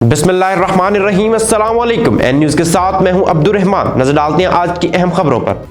बिस्मिल्लाहिर्रहमानिर्रहीम। अस्सलाम वालेकुम। एन न्यूज़ के साथ मैं हूं अब्दुर्रहमान। नजर डालते हैं आज की अहम खबरों पर।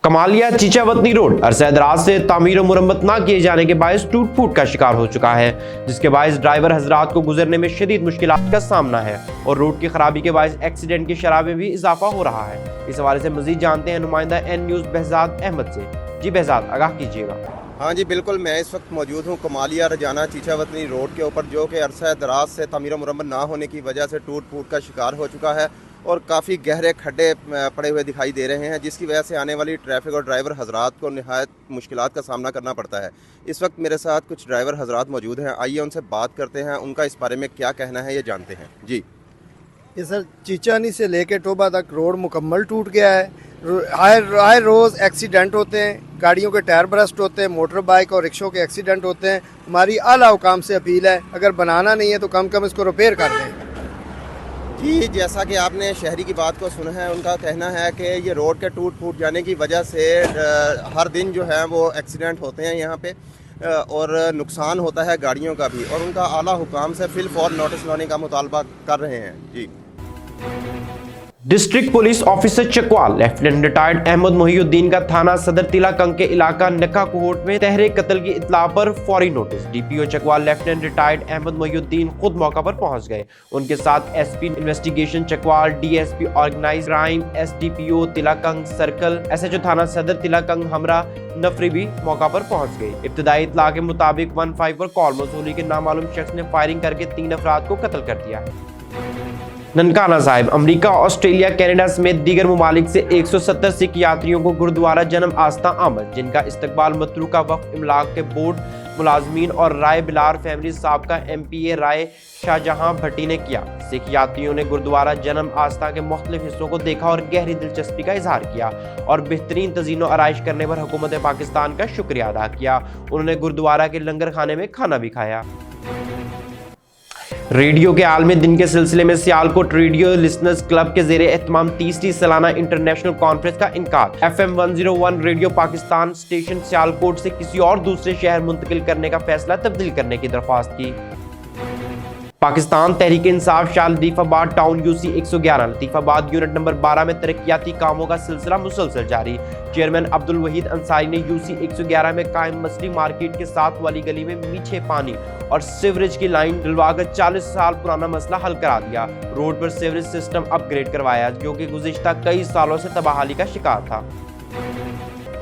कमालिया चीचावतनी रोड अरसे दराज से तामीर और मुरम्मत ना किए जाने के बायस टूट फूट का शिकार हो चुका है, जिसके बायस ड्राइवर हजरात को गुजरने में शदीद मुश्किलात का सामना है और रोड की खराबी के बायस एक्सीडेंट की शरह में भी इजाफा हो रहा है। इस हवाले से मजीद जानते हैं नुमाइंदा एन न्यूज़ बहजाद अहमद से। जी बहजाद, आगाह कीजिएगा। हाँ जी बिल्कुल, मैं इस वक्त मौजूद हूँ कमालिया रजाना चीचावतनी रोड के ऊपर, जो कि अरसा दराज से तमीर मुरम्मत ना होने की वजह से टूट फूट का शिकार हो चुका है और काफ़ी गहरे खड्डे पड़े हुए दिखाई दे रहे हैं, जिसकी वजह से आने वाली ट्रैफिक और ड्राइवर हजरात को निहायत मुश्किलात का सामना करना पड़ता है। इस वक्त मेरे साथ कुछ ड्राइवर हजरात मौजूद हैं, आइए उनसे बात करते हैं, उनका इस बारे में क्या कहना है ये जानते हैं। जी ये सर, चीचानी से लेके टोबा तक रोड मुकम्मल टूट गया है। आए रोज़ एक्सीडेंट होते हैं, गाड़ियों के टायर बरस्ट होते हैं, मोटर बाइक और रिक्शों के एक्सीडेंट होते हैं। हमारी आला हुकाम से अपील है, अगर बनाना नहीं है तो कम कम इसको रिपेयर कर दें। जी, जैसा कि आपने शहरी की बात को सुना है, उनका कहना है कि ये रोड के टूट फूट जाने की वजह से हर दिन जो है वो एक्सीडेंट होते हैं यहाँ पे और नुकसान होता है गाड़ियों का भी, और उनका आला हुकाम से फिल फौर नोटिस लाने का मुतालबा कर रहे हैं। जी district police officer Chakwal lieutenant retired Ahmed Mohiuddin का थाना सदर तिला कंग के इलाका नक्का कोहट में तहरे कत्ल की इत्तला पर फौरी notice. DPO Chakwal lieutenant retired Ahmed Mohiuddin खुद मौका पर पहुंच गए। उनके साथ SP investigation Chakwal, DSP organize crime, SDPO Talagang circle, SHO थाना सदर तिला कंग हमरा नफरी भी मौका पर पहुंच गए। इब्तदाई इत्तला के मुताबिक 15 पर कॉल मौसूली के नामालूम शख्स ने फायरिंग करके 3 अफराद को कत्ल कर दिया। Nankana Sahib America, Australia, Canada समेत दीगर ममालिक से 170 सिख यात्रियों को गुरुद्वारा जन्म आस्था आमद, जिनका इस्तकबाल मतरूका वक्फ इमलाक के बोर्ड मुलाजमीन और राय बिलार फैमिली साहब का MPA राय शाहजहां भट्टी ने किया। सिख यात्रियों ने गुरुद्वारा जन्म आस्था के मुख्तलिफ हिस्सों को देखा और गहरी दिलचस्पी का इजहार किया और बेहतरीन तज़ीनो आराइश करने पर हुकूमत पाकिस्तान का शुक्रिया अदा किया। उन्होंने गुरुद्वारा के लंगर खाने में खाना भी खाया। रेडियो के आलमी दिन के सिलसिले में सियालकोट रेडियो लिसनर्स क्लब के ज़ेरे एहतमाम 30वीं सालाना इंटरनेशनल कॉन्फ्रेंस का इनकार। FM 101 radio Pakistan station Sialkot से किसी और दूसरे शहर मुंतकिल करने का फैसला तब्दील करने की दरख्वास्त की। Pakistan Tehreek Insaf Shah Latifabad town UC 111 Latifabad unit number 12 में तरक्याती कामों का सिलसिला मुसलसल जारी। चेयरमैन अब्दुल वहीद अंसारी ने UC 111 में कायम मछली मार्केट के साथ वाली गली में मीठे पानी और सीवरेज की लाइन डलवाकर 40 साल पुराना मसला हल करा दिया। रोड पर सीवरेज सिस्टम अपग्रेड करवाया, जो कि गुज़िश्ता कई सालों से तबाहाली का शिकार था।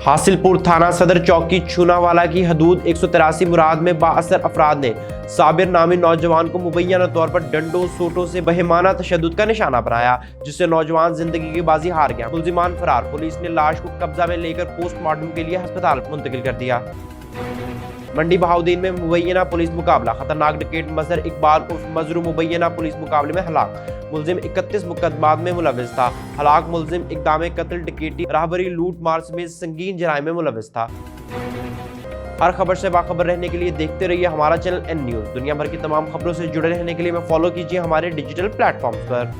हासिलपुर थाना सदर चौकी छूनावाला की हदूद 183 मुराद में बाअसर अफराद ने साबिर नामी नौजवान को मुबैना तौर पर डंडों सोटों से बहेमाना तशद्दुद का निशाना बनाया, जिससे नौजवान जिंदगी की बाजी हार गया। मुलजिमान फरार। पुलिस ने लाश को कब्जा में लेकर पोस्टमार्टम के लिए अस्पताल मुंतकिल कर दिया। मंडी बहाउद्दीन में मुबैना पुलिस मुकाबला, खतरनाक डकैत मजहर इकबाल उर्फ मजरू मुबैना पुलिस मुकाबले में हलाक। मुलजिम 31 मुकदमात में मुलविस था। हलाक मुलजिम इक़दाम कत्ल, डकैती, राहबरी, लूट मार समेत संगीन जराइम में मुलविस था। हर खबर से बाखबर रहने के लिए देखते रहिए हमारा चैनल एन न्यूज़। दुनिया भर की तमाम खबरों से जुड़े रहने के लिए फॉलो कीजिए हमारे डिजिटल प्लेटफॉर्म्स पर।